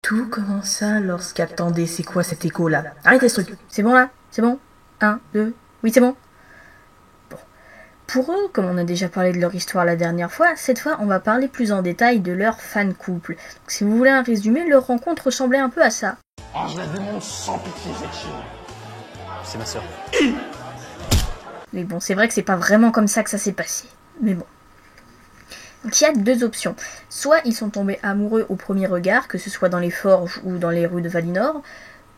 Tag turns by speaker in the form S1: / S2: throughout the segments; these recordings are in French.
S1: Tout commença lorsqu'attendez, c'est quoi cet écho là? Arrêtez ce truc. C'est bon là? C'est bon? 1, 2, oui c'est bon? Bon. Pour eux, comme on a déjà parlé de leur histoire la dernière fois, cette fois on va parler plus en détail de leur fan couple. Donc, si vous voulez un résumé, leur rencontre ressemblait un peu à ça.
S2: Ah, je la démonte sans pitié cette Chine.
S3: C'est ma sœur.
S1: Mais bon, c'est vrai que c'est pas vraiment comme ça que ça s'est passé. Mais bon. Donc il y a deux options. Soit ils sont tombés amoureux au premier regard, que ce soit dans les forges ou dans les rues de Valinor,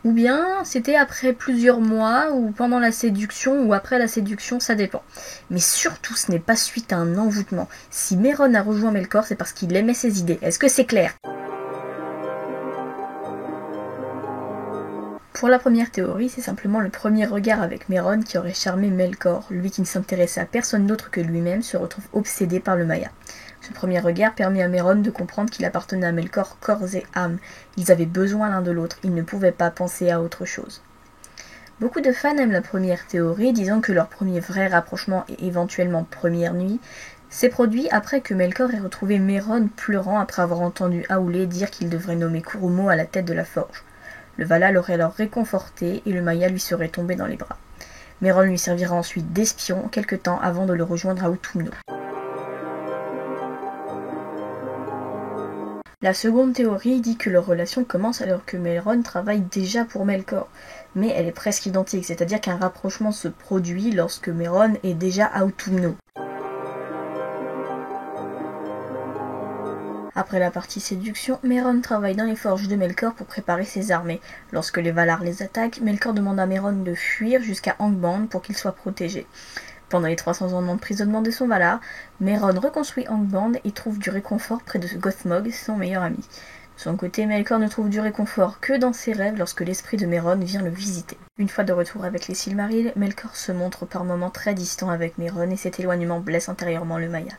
S1: ou bien c'était après plusieurs mois, ou pendant la séduction, ou après la séduction, ça dépend. Mais surtout, ce n'est pas suite à un envoûtement. Si Méron a rejoint Melkor, c'est parce qu'il aimait ses idées. Est-ce que c'est clair ? Pour la première théorie, c'est simplement le premier regard avec Méron qui aurait charmé Melkor. Lui qui ne s'intéressait à personne d'autre que lui-même se retrouve obsédé par le Maia. Ce premier regard permet à Méron de comprendre qu'il appartenait à Melkor corps et âme. Ils avaient besoin l'un de l'autre, ils ne pouvaient pas penser à autre chose. Beaucoup de fans aiment la première théorie, disant que leur premier vrai rapprochement et éventuellement première nuit s'est produit après que Melkor ait retrouvé Méron pleurant après avoir entendu Aule dire qu'il devrait nommer Kurumo à la tête de la forge. Le Vala l'aurait alors réconforté et le Maia lui serait tombé dans les bras. Méron lui servira ensuite d'espion quelque temps avant de le rejoindre à Utumno. La seconde théorie dit que leur relation commence alors que Méron travaille déjà pour Melkor, mais elle est presque identique, c'est-à-dire qu'un rapprochement se produit lorsque Méron est déjà à Utumno. Après la partie séduction, Méron travaille dans les forges de Melkor pour préparer ses armées. Lorsque les Valar les attaquent, Melkor demande à Méron de fuir jusqu'à Angband pour qu'il soit protégé. Pendant les 300 ans d'emprisonnement de son Valar, Méron reconstruit Angband et trouve du réconfort près de Gothmog, son meilleur ami. De son côté, Melkor ne trouve du réconfort que dans ses rêves lorsque l'esprit de Méron vient le visiter. Une fois de retour avec les Silmarils, Melkor se montre par moments très distant avec Méron et cet éloignement blesse intérieurement le Maia.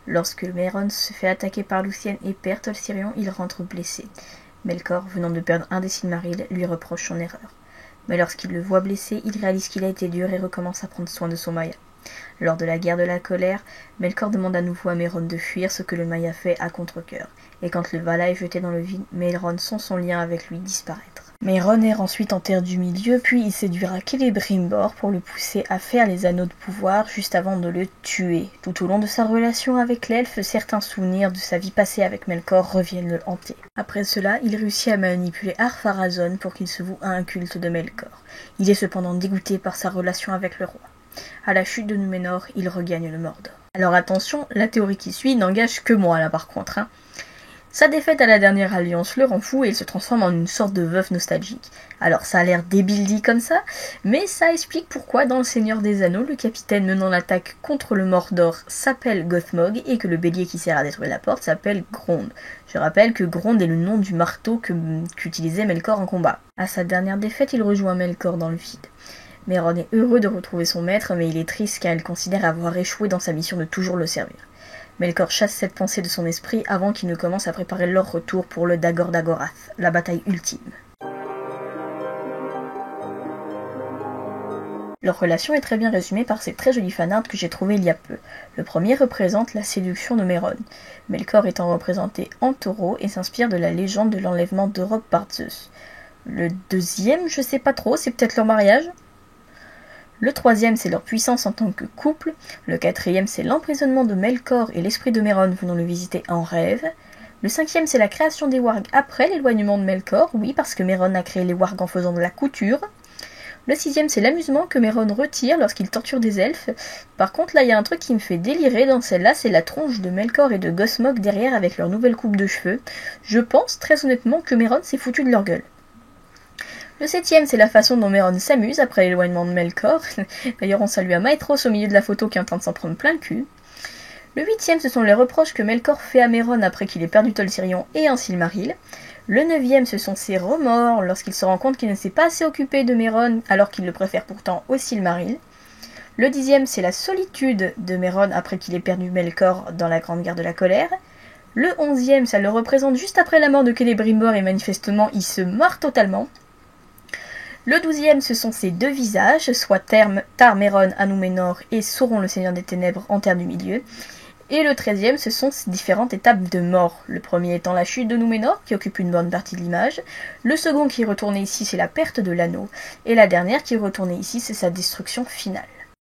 S1: Lorsque Méron se fait attaquer par Lúthien et perd Tol-Sirion, il rentre blessé. Melkor, venant de perdre un des Silmarils, lui reproche son erreur. Mais lorsqu'il le voit blessé, il réalise qu'il a été dur et recommence à prendre soin de son Maia. Lors de la guerre de la colère, Melkor demande à nouveau à Méron de fuir, ce que le Maia fait à contre-cœur. Et quand le Vala est jeté dans le vide, Méron sent son lien avec lui disparaître. Méron erre ensuite en terre du milieu, puis il séduira Celebrimbor pour le pousser à faire les anneaux de pouvoir juste avant de le tuer. Tout au long de sa relation avec l'elfe, certains souvenirs de sa vie passée avec Melkor reviennent le hanter. Après cela, il réussit à manipuler Ar-Pharazôn pour qu'il se voue à un culte de Melkor. Il est cependant dégoûté par sa relation avec le roi. À la chute de Númenor, il regagne le Mordor. Alors attention, la théorie qui suit n'engage que moi là par contre. Sa défaite à la dernière alliance le rend fou et il se transforme en une sorte de veuf nostalgique. Alors ça a l'air débile dit comme ça, mais ça explique pourquoi dans le Seigneur des Anneaux, le capitaine menant l'attaque contre le Mordor s'appelle Gothmog et que le bélier qui sert à détruire la porte s'appelle Grond. Je rappelle que Grond est le nom du marteau qu'utilisait Melkor en combat. À sa dernière défaite, il rejoint Melkor dans le vide. Méron est heureux de retrouver son maître, mais il est triste car il considère avoir échoué dans sa mission de toujours le servir. Melkor chasse cette pensée de son esprit avant qu'il ne commence à préparer leur retour pour le Dagor Dagorath, la bataille ultime. Leur relation est très bien résumée par ces très jolis fanarts que j'ai trouvés il y a peu. Le premier représente la séduction de Méron, Melkor étant représenté en taureau et s'inspire de la légende de l'enlèvement d'Europe par Zeus. Le deuxième, je sais pas trop, c'est peut-être leur mariage. Le troisième, c'est leur puissance en tant que couple. Le quatrième, c'est l'emprisonnement de Melkor et l'esprit de Méron venant le visiter en rêve. Le cinquième, c'est la création des wargs après l'éloignement de Melkor. Oui, parce que Méron a créé les wargs en faisant de la couture. Le sixième, c'est l'amusement que Méron retire lorsqu'il torture des elfes. Par contre, là, il y a un truc qui me fait délirer dans celle-là, c'est la tronche de Melkor et de Gothmog derrière avec leur nouvelle coupe de cheveux. Je pense, très honnêtement, que Méron s'est foutu de leur gueule. Le septième, c'est la façon dont Méron s'amuse après l'éloignement de Melkor. D'ailleurs, on salue à Maetros au milieu de la photo qui est en train de s'en prendre plein le cul. Le huitième, ce sont les reproches que Melkor fait à Méron après qu'il ait perdu Tol-Sirion et un Silmaril. Le neuvième, ce sont ses remords lorsqu'il se rend compte qu'il ne s'est pas assez occupé de Méron alors qu'il le préfère pourtant au Silmaril. Le dixième, c'est la solitude de Méron après qu'il ait perdu Melkor dans la Grande Guerre de la Colère. Le onzième, ça le représente juste après la mort de Celebrimbor et manifestement il se marre totalement. Le 12e, ce sont ses deux visages, soit Tar Méron à Númenor et Sauron le Seigneur des Ténèbres en Terre du Milieu. Et le 13e, ce sont ces différentes étapes de mort. Le premier étant la chute de Númenor, qui occupe une bonne partie de l'image. Le second qui est retourné ici, c'est la perte de l'anneau. Et la dernière qui est retournée ici, c'est sa destruction finale.